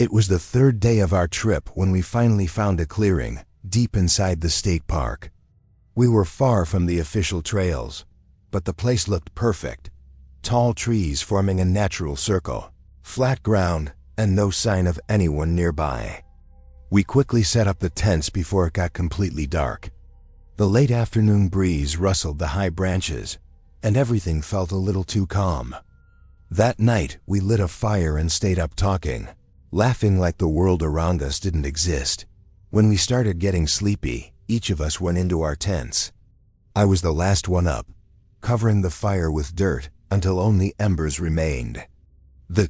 It was the third day of our trip when we finally found a clearing, deep inside the state park. We were far from the official trails, but the place looked perfect. Tall trees forming a natural circle, flat ground, and no sign of anyone nearby. We quickly set up the tents before it got completely dark. The late afternoon breeze rustled the high branches, and everything felt a little too calm. That night, we lit a fire and stayed up talking, laughing like the world around us didn't exist. When we started getting sleepy, each of us went into our tents. I was the last one up, covering the fire with dirt until only embers remained. The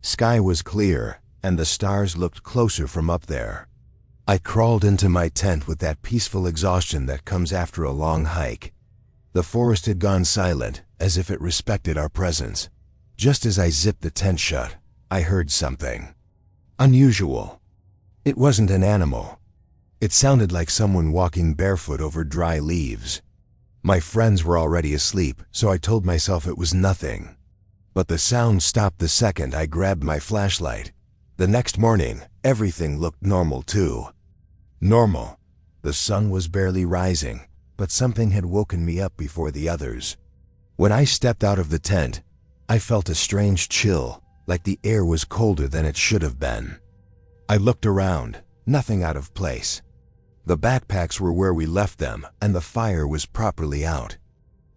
sky was clear, and the stars looked closer from up there. I crawled into my tent with that peaceful exhaustion that comes after a long hike. The forest had gone silent, as if it respected our presence. Just as I zipped the tent shut, I heard something unusual. It wasn't an animal. It sounded like someone walking barefoot over dry leaves. My friends were already asleep, so I told myself it was nothing. But the sound stopped the second I grabbed my flashlight. The next morning, everything looked normal too. Normal. The sun was barely rising, but something had woken me up before the others. When I stepped out of the tent, I felt a strange chill, like the air was colder than it should have been. I looked around, nothing out of place. The backpacks were where we left them, and the fire was properly out.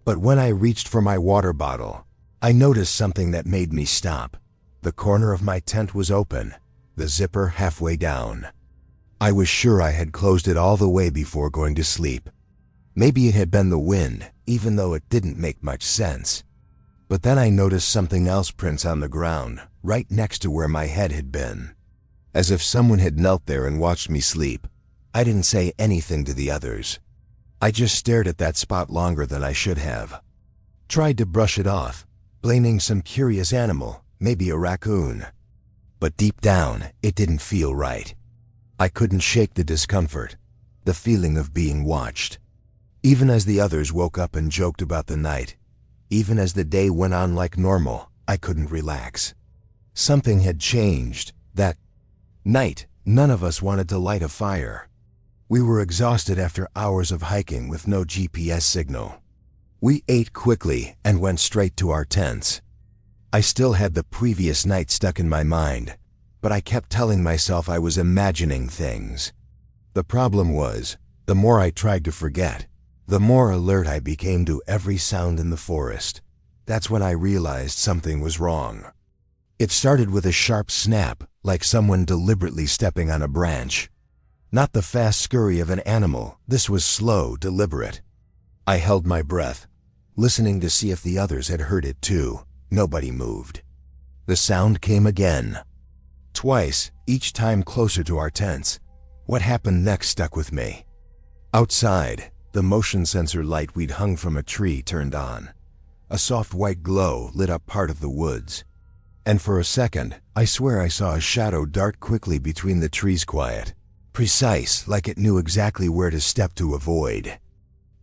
But when I reached for my water bottle, I noticed something that made me stop. The corner of my tent was open, the zipper halfway down. I was sure I had closed it all the way before going to sleep. Maybe it had been the wind, even though it didn't make much sense. But then I noticed something else prints on the ground, right next to where my head had been. As if someone had knelt there and watched me sleep. I didn't say anything to the others. I just stared at that spot longer than I should have. Tried to brush it off, blaming some curious animal, maybe a raccoon. But deep down, it didn't feel right. I couldn't shake the discomfort, the feeling of being watched. Even as the others woke up and joked about the night, even as the day went on like normal, I couldn't relax. Something had changed. That night, none of us wanted to light a fire. We were exhausted after hours of hiking with no GPS signal. We ate quickly and went straight to our tents. I still had the previous night stuck in my mind, but I kept telling myself I was imagining things. The problem was, the more I tried to forget, the more alert I became to every sound in the forest. That's when I realized something was wrong. It started with a sharp snap, like someone deliberately stepping on a branch. Not the fast scurry of an animal, this was slow, deliberate. I held my breath, listening to see if the others had heard it too. Nobody moved. The sound came again. Twice, each time closer to our tents. What happened next stuck with me. Outside, the motion sensor light we'd hung from a tree turned on. A soft white glow lit up part of the woods. And for a second, I swear I saw a shadow dart quickly between the trees, quiet, precise, like it knew exactly where to step to avoid.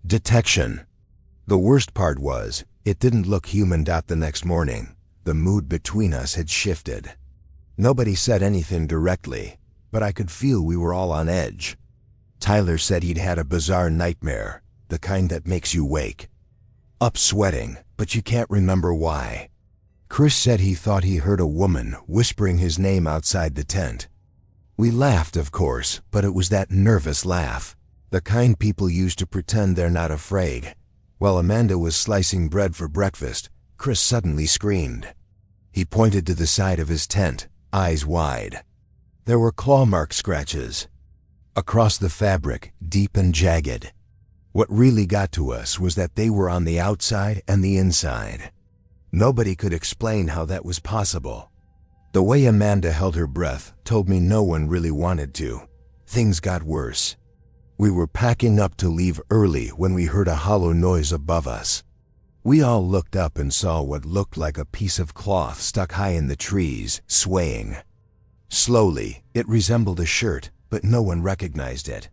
Detection. The worst part was, it didn't look human. The next morning, the mood between us had shifted. Nobody said anything directly, but I could feel we were all on edge. Tyler said he'd had a bizarre nightmare, the kind that makes you wake up sweating, but you can't remember why. Chris said he thought he heard a woman whispering his name outside the tent. We laughed, of course, but it was that nervous laugh, the kind people use to pretend they're not afraid. While Amanda was slicing bread for breakfast, Chris suddenly screamed. He pointed to the side of his tent, eyes wide. There were claw mark scratches across the fabric, deep and jagged. What really got to us was that they were on the outside and the inside. Nobody could explain how that was possible. The way Amanda held her breath told me no one really wanted to. Things got worse. We were packing up to leave early when we heard a hollow noise above us. We all looked up and saw what looked like a piece of cloth stuck high in the trees, swaying. Slowly, it resembled a shirt, but no one recognized it.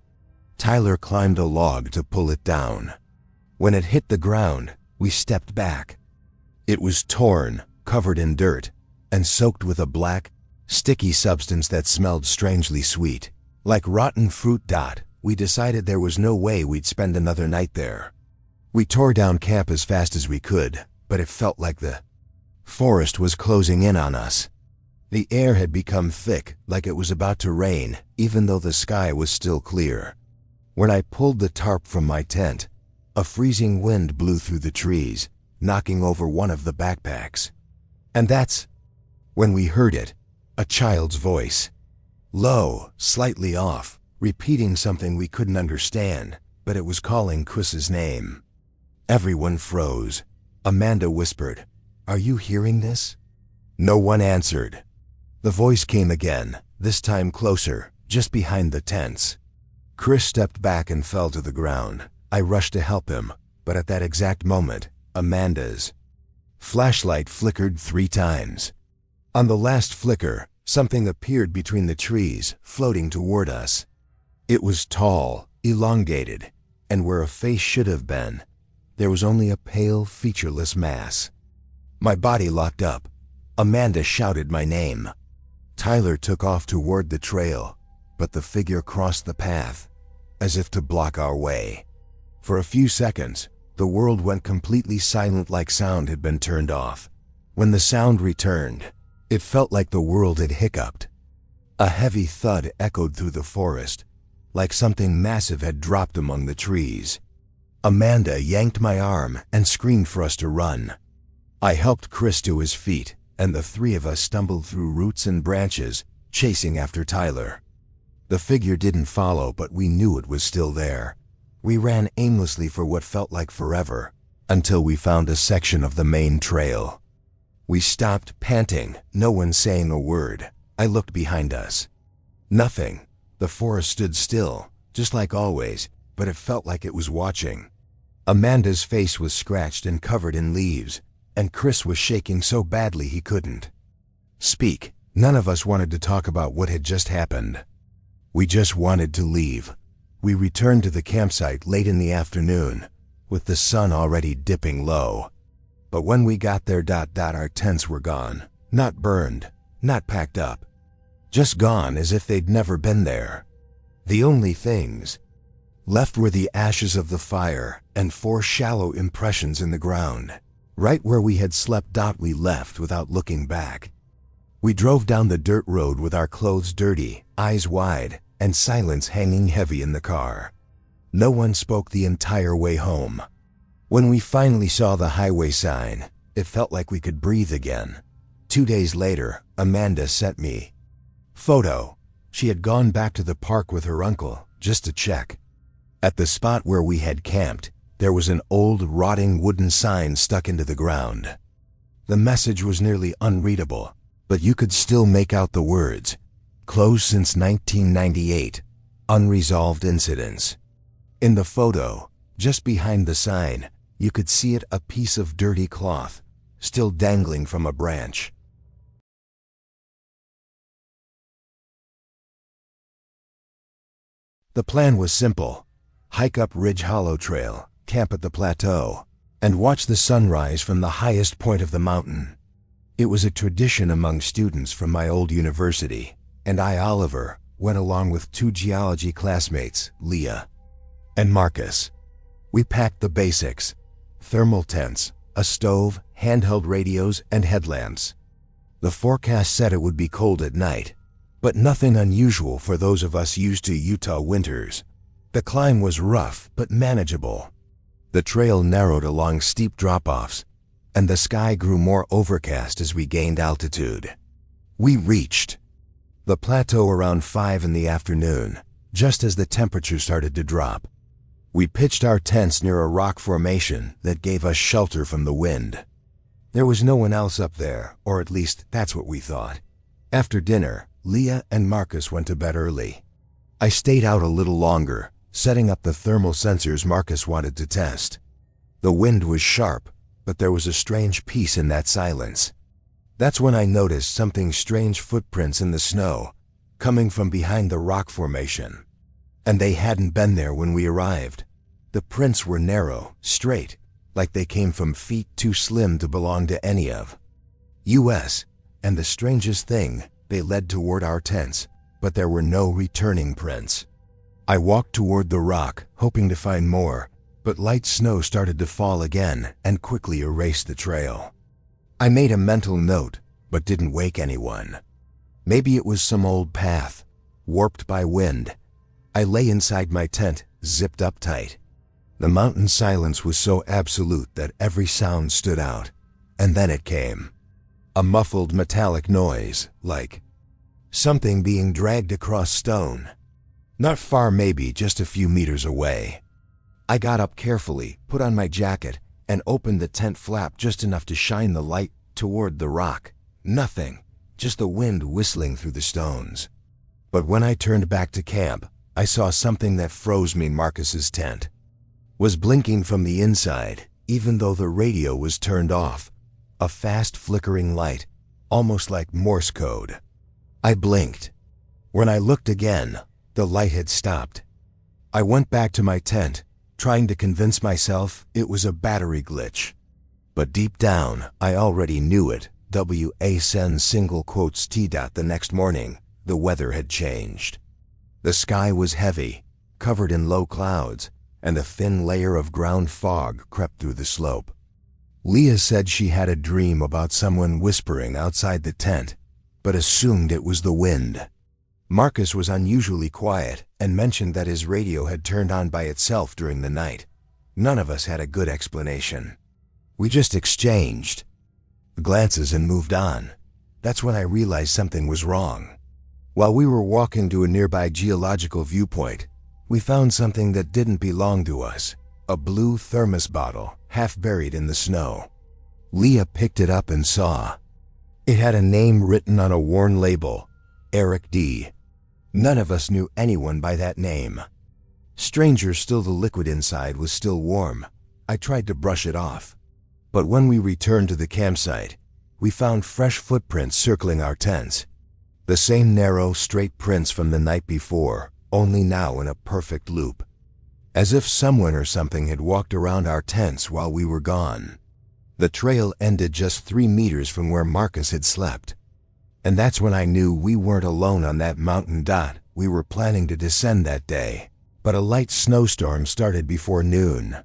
Tyler climbed a log to pull it down. When it hit the ground, we stepped back. It was torn, covered in dirt, and soaked with a black, sticky substance that smelled strangely sweet. Like rotten fruit. We decided there was no way we'd spend another night there. We tore down camp as fast as we could, but it felt like the forest was closing in on us. The air had become thick, like it was about to rain, even though the sky was still clear. When I pulled the tarp from my tent, a freezing wind blew through the trees, knocking over one of the backpacks. And that's when we heard it, a child's voice. Low, slightly off, repeating something we couldn't understand, but it was calling Chris's name. Everyone froze. Amanda whispered, "Are you hearing this?" No one answered. The voice came again, this time closer, just behind the tents. Chris stepped back and fell to the ground. I rushed to help him, but at that exact moment, Amanda's flashlight flickered 3 times. On the last flicker, something appeared between the trees, floating toward us. It was tall, elongated, and where a face should have been, there was only a pale, featureless mass. My body locked up. Amanda shouted my name. Tyler took off toward the trail, but the figure crossed the path, as if to block our way. For a few seconds, the world went completely silent, like sound had been turned off. When the sound returned, it felt like the world had hiccuped. A heavy thud echoed through the forest, like something massive had dropped among the trees. Amanda yanked my arm and screamed for us to run. I helped Chris to his feet, and the 3 of us stumbled through roots and branches, chasing after Tyler. The figure didn't follow, but we knew it was still there. We ran aimlessly for what felt like forever, until we found a section of the main trail. We stopped, panting, no one saying a word. I looked behind us. Nothing. The forest stood still, just like always, but it felt like it was watching. Amanda's face was scratched and covered in leaves, and Chris was shaking so badly he couldn't speak. None of us wanted to talk about what had just happened. We just wanted to leave. We returned to the campsite late in the afternoon, with the sun already dipping low. But when we got there, our tents were gone. Not burned, not packed up. Just gone as if they'd never been there. The only things left were the ashes of the fire and 4 shallow impressions in the ground. Right where we had slept. We left without looking back. We drove down the dirt road with our clothes dirty, eyes wide, and silence hanging heavy in the car. No one spoke the entire way home. When we finally saw the highway sign, it felt like we could breathe again. 2 days later, Amanda sent me photo. She had gone back to the park with her uncle, just to check. At the spot where we had camped, there was an old, rotting wooden sign stuck into the ground. The message was nearly unreadable, but you could still make out the words, "Closed since 1998, unresolved incidents." In the photo, just behind the sign, you could see a piece of dirty cloth, still dangling from a branch. The plan was simple: hike up Ridge Hollow Trail, camp at the plateau, and watch the sunrise from the highest point of the mountain. It was a tradition among students from my old university, and I, Oliver, went along with 2 geology classmates, Leah and Marcus. We packed the basics: thermal tents, a stove, handheld radios, and headlamps. The forecast said it would be cold at night, but nothing unusual for those of us used to Utah winters. The climb was rough but manageable. The trail narrowed along steep drop-offs, and the sky grew more overcast as we gained altitude. We reached the plateau around 5 in the afternoon, just as the temperature started to drop. We pitched our tents near a rock formation that gave us shelter from the wind. There was no one else up there, or at least that's what we thought. After dinner, Leah and Marcus went to bed early. I stayed out a little longer, setting up the thermal sensors Marcus wanted to test. The wind was sharp, but there was a strange peace in that silence. That's when I noticed something strange: footprints in the snow, coming from behind the rock formation. And they hadn't been there when we arrived. The prints were narrow, straight, like they came from feet too slim to belong to any of us. And the strangest thing, They led toward our tents, but there were no returning prints. I walked toward the rock, hoping to find more, but light snow started to fall again and quickly erased the trail. I made a mental note, but didn't wake anyone. Maybe it was some old path, warped by wind. I lay inside my tent, zipped up tight. The mountain silence was so absolute that every sound stood out. And then it came. A muffled metallic noise, like something being dragged across stone. Not far, maybe just a few meters away. I got up carefully, put on my jacket, and opened the tent flap just enough to shine the light toward the rock. Nothing, just the wind whistling through the stones. But when I turned back to camp, I saw something that froze me. Marcus's tent was blinking from the inside, even though the radio was turned off. A fast flickering light, almost like Morse code. I blinked. When I looked again, the light had stopped. I went back to my tent, trying to convince myself it was a battery glitch. But deep down, I already knew it. WASN single quotes T. The next morning, the weather had changed. The sky was heavy, covered in low clouds, and a thin layer of ground fog crept through the slope. Leah said she had a dream about someone whispering outside the tent, but assumed it was the wind. Marcus was unusually quiet and mentioned that his radio had turned on by itself during the night. None of us had a good explanation. We just exchanged glances and moved on. That's when I realized something was wrong. While we were walking to a nearby geological viewpoint, we found something that didn't belong to us. A blue thermos bottle, half buried in the snow. Leah picked it up and saw. It had a name written on a worn label, Eric D. None of us knew anyone by that name. Stranger still, the liquid inside was still warm. I tried to brush it off. But when we returned to the campsite, we found fresh footprints circling our tents. The same narrow, straight prints from the night before, only now in a perfect loop. As if someone or something had walked around our tents while we were gone. The trail ended just 3 meters from where Marcus had slept. And that's when I knew we weren't alone on that mountain. We were planning to descend that day, but a light snowstorm started before noon.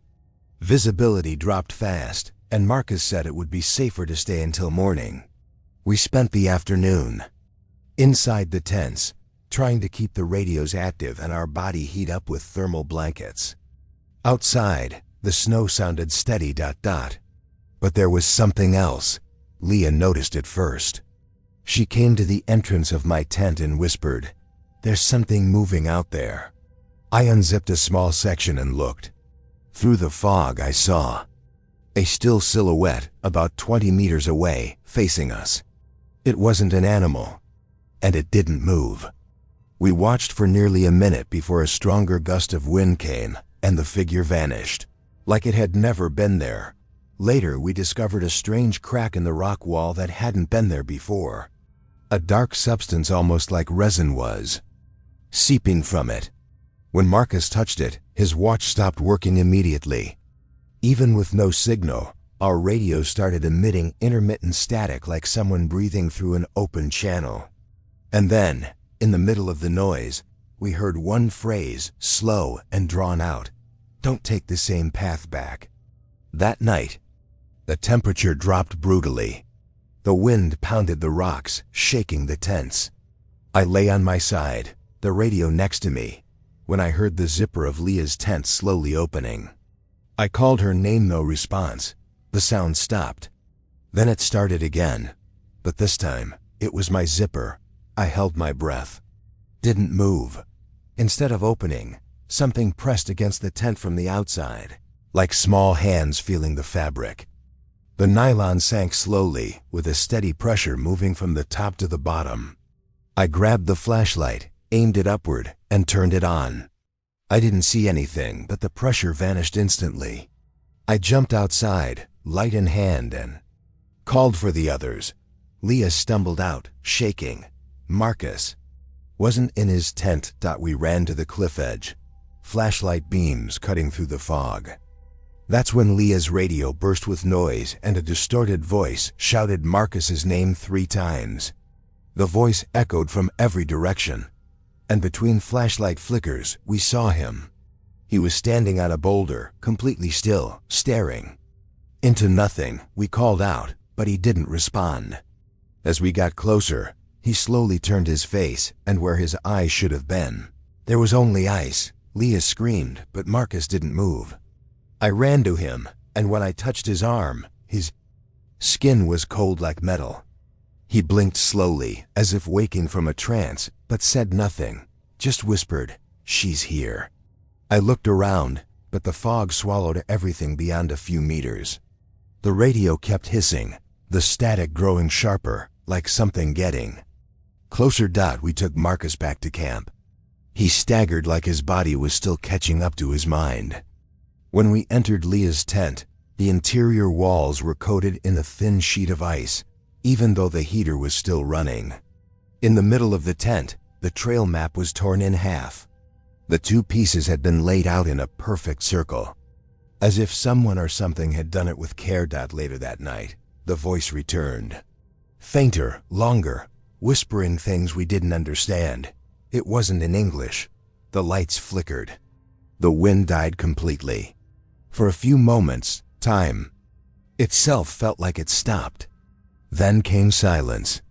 Visibility dropped fast, and Marcus said it would be safer to stay until morning. We spent the afternoon inside the tents, trying to keep the radios active and our body heat up with thermal blankets. Outside, the snow sounded steady. But there was something else. Leah noticed it first. She came to the entrance of my tent and whispered, "There's something moving out there." I unzipped a small section and looked. Through the fog, I saw a still silhouette about 20 meters away, facing us. It wasn't an animal, and it didn't move. We watched for nearly a minute before a stronger gust of wind came, and the figure vanished, like it had never been there. Later, we discovered a strange crack in the rock wall that hadn't been there before. A dark substance almost like resin was seeping from it. When Marcus touched it, his watch stopped working immediately. Even with no signal, our radio started emitting intermittent static like someone breathing through an open channel. And then, in the middle of the noise, we heard one phrase, slow and drawn out. "Don't take the same path back." That night, the temperature dropped brutally. The wind pounded the rocks, shaking the tents. I lay on my side, the radio next to me, when I heard the zipper of Leah's tent slowly opening. I called her name, no response. The sound stopped. Then it started again, but this time, it was my zipper. I held my breath. Didn't move. Instead of opening, something pressed against the tent from the outside, like small hands feeling the fabric. The nylon sank slowly, with a steady pressure moving from the top to the bottom. I grabbed the flashlight, aimed it upward, and turned it on. I didn't see anything, but the pressure vanished instantly. I jumped outside, light in hand, and called for the others. Leah stumbled out, shaking. Marcus wasn't in his tent. We ran to the cliff edge, flashlight beams cutting through the fog. That's when Leah's radio burst with noise and a distorted voice shouted Marcus's name 3 times. The voice echoed from every direction, and between flashlight flickers, we saw him. He was standing on a boulder, completely still, staring into nothing. We called out, but he didn't respond. As we got closer, he slowly turned his face, and where his eyes should have been, there was only ice. Leah screamed, but Marcus didn't move. I ran to him, and when I touched his arm, his skin was cold like metal. He blinked slowly, as if waking from a trance, but said nothing, just whispered, "She's here." I looked around, but the fog swallowed everything beyond a few meters. The radio kept hissing, the static growing sharper, like something getting closer. We took Marcus back to camp. He staggered like his body was still catching up to his mind. When we entered Leah's tent, the interior walls were coated in a thin sheet of ice, even though the heater was still running. In the middle of the tent, the trail map was torn in half. The two pieces had been laid out in a perfect circle, as if someone or something had done it with care. Later that night, the voice returned. Fainter, longer, whispering things we didn't understand. It wasn't in English. The lights flickered. The wind died completely. For a few moments, time itself felt like it stopped. Then came silence.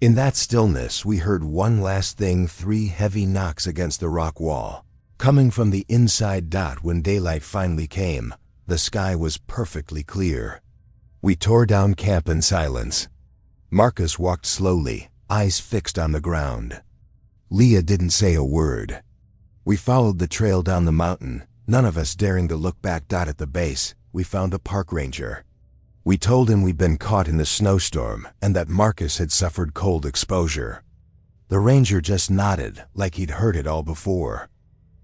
In that stillness, we heard one last thing: 3 heavy knocks against the rock wall, coming from the inside. When daylight finally came, the sky was perfectly clear. We tore down camp in silence. Marcus walked slowly, eyes fixed on the ground. Leah didn't say a word. We followed the trail down the mountain, none of us daring to look back. At the base, we found a park ranger. We told him we'd been caught in the snowstorm and that Marcus had suffered cold exposure. The ranger just nodded, like he'd heard it all before.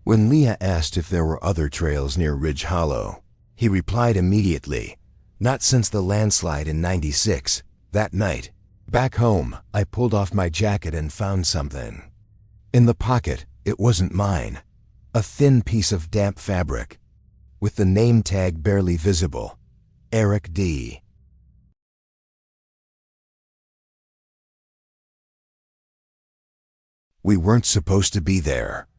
When Leah asked if there were other trails near Ridge Hollow, he replied immediately, "Not since the landslide in '96. That night, back home, I pulled off my jacket and found something in the pocket. It wasn't mine. A thin piece of damp fabric, with the name tag barely visible. Eric D." We weren't supposed to be there.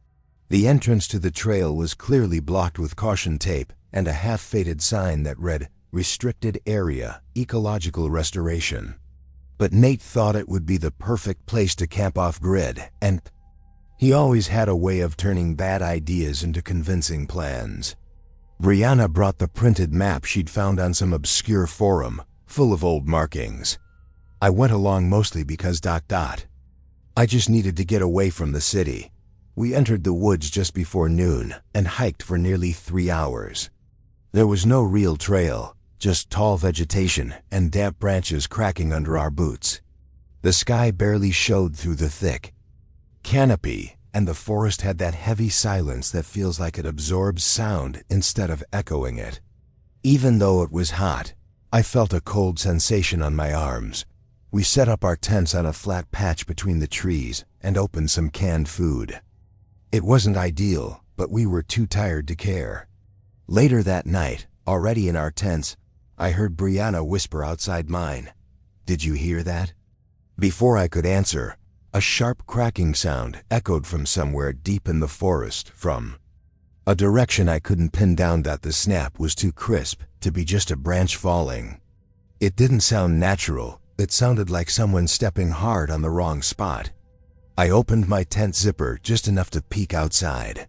The entrance to the trail was clearly blocked with caution tape and a half-faded sign that read, "Restricted Area, Ecological Restoration." But Nate thought it would be the perfect place to camp off-grid, and he always had a way of turning bad ideas into convincing plans. Brianna brought the printed map she'd found on some obscure forum, full of old markings. I went along mostly because ... I just needed to get away from the city. We entered the woods just before noon and hiked for nearly 3 hours. There was no real trail, just tall vegetation and damp branches cracking under our boots. The sky barely showed through the thick canopy, and the forest had that heavy silence that feels like it absorbs sound instead of echoing it. Even though it was hot, I felt a cold sensation on my arms. We set up our tents on a flat patch between the trees and opened some canned food. It wasn't ideal, but we were too tired to care. Later that night, already in our tents, I heard Brianna whisper outside mine, "Did you hear that?" Before I could answer, a sharp cracking sound echoed from somewhere deep in the forest, from a direction I couldn't pin down. The snap was too crisp to be just a branch falling. It didn't sound natural. It sounded like someone stepping hard on the wrong spot. I opened my tent zipper just enough to peek outside.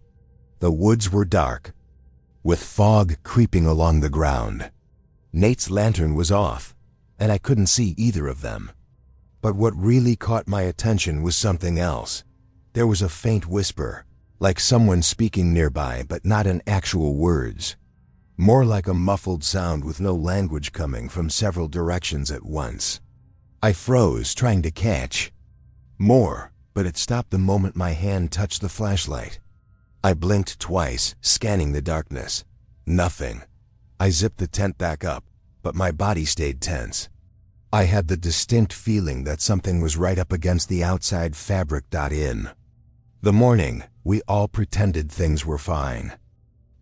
The woods were dark, with fog creeping along the ground. Nate's lantern was off, and I couldn't see either of them. But what really caught my attention was something else. There was a faint whisper, like someone speaking nearby but not in actual words. More like a muffled sound with no language coming from several directions at once. I froze, trying to catch more, but it stopped the moment my hand touched the flashlight. I blinked twice, scanning the darkness. Nothing. I zipped the tent back up, but my body stayed tense. I had the distinct feeling that something was right up against the outside fabric. In the morning, we all pretended things were fine.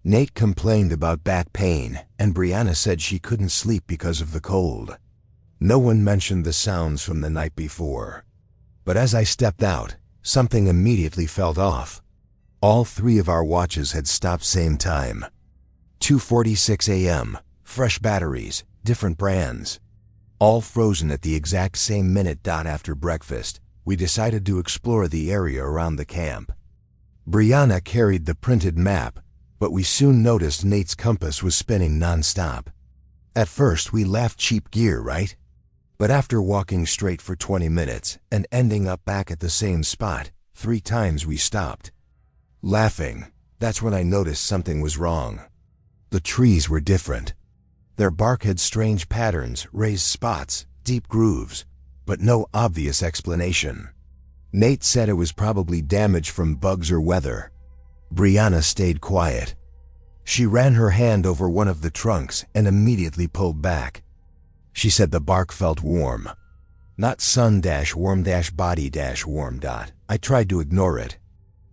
Nate complained about back pain, and Brianna said she couldn't sleep because of the cold. No one mentioned the sounds from the night before. But as I stepped out, something immediately felt off. All three of our watches had stopped same time. 2:46 a.m., fresh batteries, different brands. All frozen at the exact same minute. After breakfast, we decided to explore the area around the camp. Brianna carried the printed map, but we soon noticed Nate's compass was spinning non-stop. At first we laughed, cheap gear, right? But after walking straight for 20 minutes and ending up back at the same spot, 3 times we stopped. Laughing, that's when I noticed something was wrong. The trees were different. Their bark had strange patterns, raised spots, deep grooves, but no obvious explanation. Nate said it was probably damage from bugs or weather. Brianna stayed quiet. She ran her hand over one of the trunks and immediately pulled back. She said the bark felt warm. Not sun-warm-body-warm. I tried to ignore it.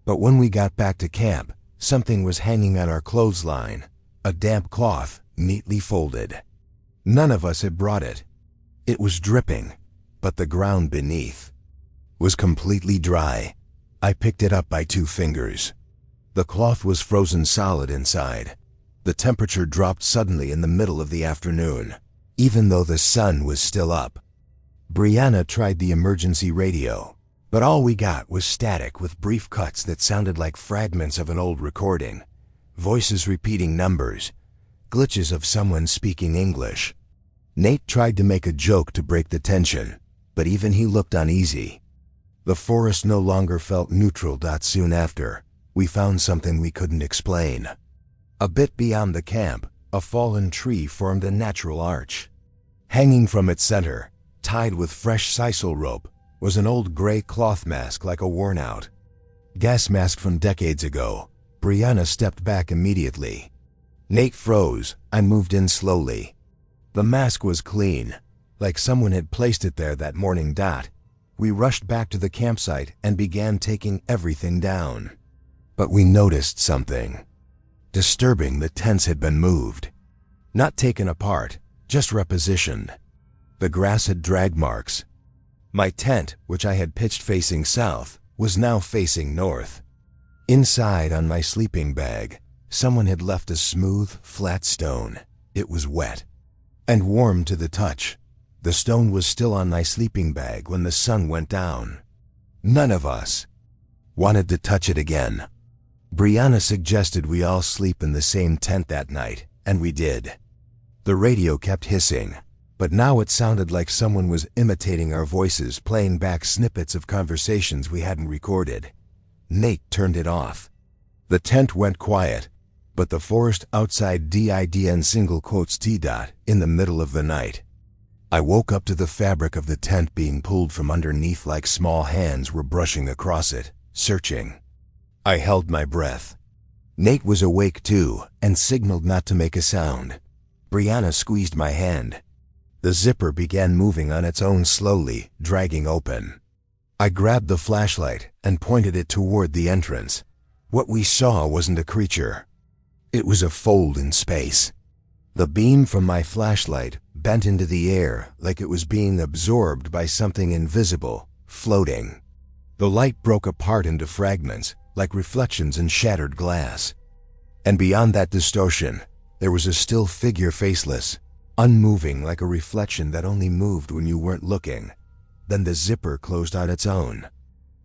But when we got back to camp, something was hanging on our clothesline, a damp cloth, neatly folded. None of us had brought it. It was dripping, but the ground beneath was completely dry. I picked it up by 2 fingers. The cloth was frozen solid inside. The temperature dropped suddenly in the middle of the afternoon, even though the sun was still up. Brianna tried the emergency radio, but all we got was static with brief cuts that sounded like fragments of an old recording, voices repeating numbers, glitches of someone speaking English. Nate tried to make a joke to break the tension, but even he looked uneasy. The forest no longer felt neutral. Soon after, we found something we couldn't explain. A bit beyond the camp, a fallen tree formed a natural arch. Hanging from its center, tied with fresh sisal rope, was an old gray cloth mask like a worn-out gas mask from decades ago. Brianna stepped back immediately. Nate froze. I moved in slowly. The mask was clean, like someone had placed it there that morning. We rushed back to the campsite and began taking everything down. But we noticed something disturbing. The tents had been moved. Not taken apart, just repositioned. The grass had drag marks. My tent, which I had pitched facing south, was now facing north. Inside, on my sleeping bag, someone had left a smooth, flat stone. It was wet and warm to the touch. The stone was still on my sleeping bag when the sun went down. None of us wanted to touch it again. Brianna suggested we all sleep in the same tent that night, and we did. The radio kept hissing, but now it sounded like someone was imitating our voices, playing back snippets of conversations we hadn't recorded. Nate turned it off. The tent went quiet, but the forest outside did in single quotes T. In the middle of the night. I woke up to the fabric of the tent being pulled from underneath, like small hands were brushing across it, searching. I held my breath. Nate was awake too and signaled not to make a sound. Brianna squeezed my hand. The zipper began moving on its own slowly, dragging open. I grabbed the flashlight and pointed it toward the entrance. What we saw wasn't a creature. It was a fold in space. The beam from my flashlight bent into the air like it was being absorbed by something invisible, floating. The light broke apart into fragments, like reflections in shattered glass. And beyond that distortion, there was a still figure, faceless, unmoving, like a reflection that only moved when you weren't looking. Then the zipper closed on its own,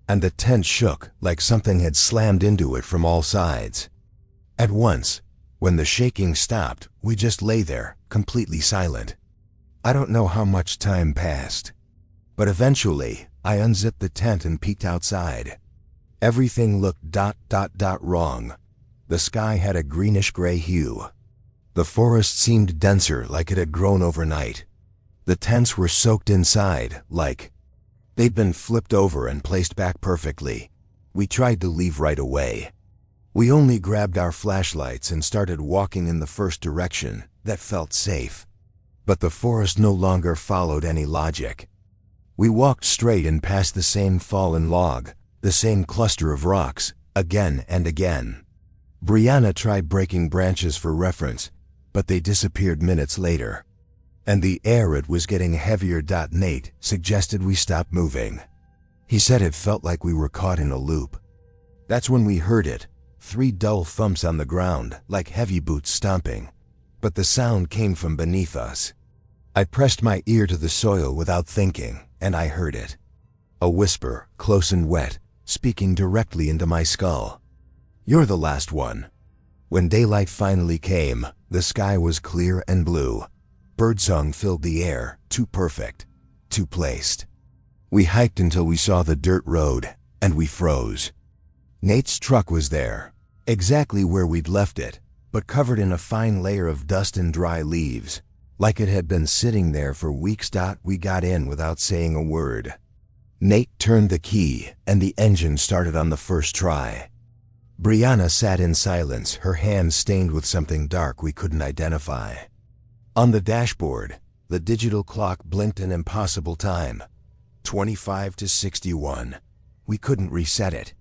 and the tent shook like something had slammed into it from all sides. At once, when the shaking stopped, we just lay there, completely silent. I don't know how much time passed, but eventually I unzipped the tent and peeked outside. Everything looked wrong. The sky had a greenish-gray hue. The forest seemed denser, like it had grown overnight. The tents were soaked inside, like they'd been flipped over and placed back perfectly. We tried to leave right away. We only grabbed our flashlights and started walking in the first direction that felt safe. But the forest no longer followed any logic. We walked straight and past the same fallen log, the same cluster of rocks, again and again. Brianna tried breaking branches for reference, but they disappeared minutes later. And the air, it was getting heavier. Nate suggested we stop moving. He said it felt like we were caught in a loop. That's when we heard it, 3 dull thumps on the ground, like heavy boots stomping. But the sound came from beneath us. I pressed my ear to the soil without thinking, and I heard it. A whisper, close and wet, speaking directly into my skull. "You're the last one." When daylight finally came, the sky was clear and blue. Birdsong filled the air, too perfect, too placed. We hiked until we saw the dirt road, and we froze. Nate's truck was there, exactly where we'd left it, but covered in a fine layer of dust and dry leaves, like it had been sitting there for weeks. We got in without saying a word. Nate turned the key, and the engine started on the first try. Brianna sat in silence, her hands stained with something dark we couldn't identify. On the dashboard, the digital clock blinked an impossible time. 25 to 61. We couldn't reset it.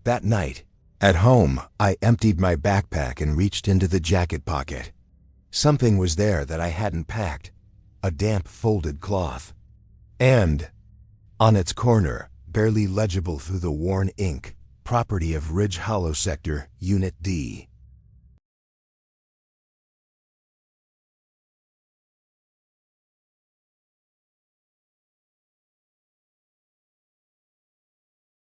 That night, at home, I emptied my backpack and reached into the jacket pocket. Something was there that I hadn't packed. A damp folded cloth. And, on its corner, barely legible through the worn ink, property of Ridge Hollow Sector, Unit D.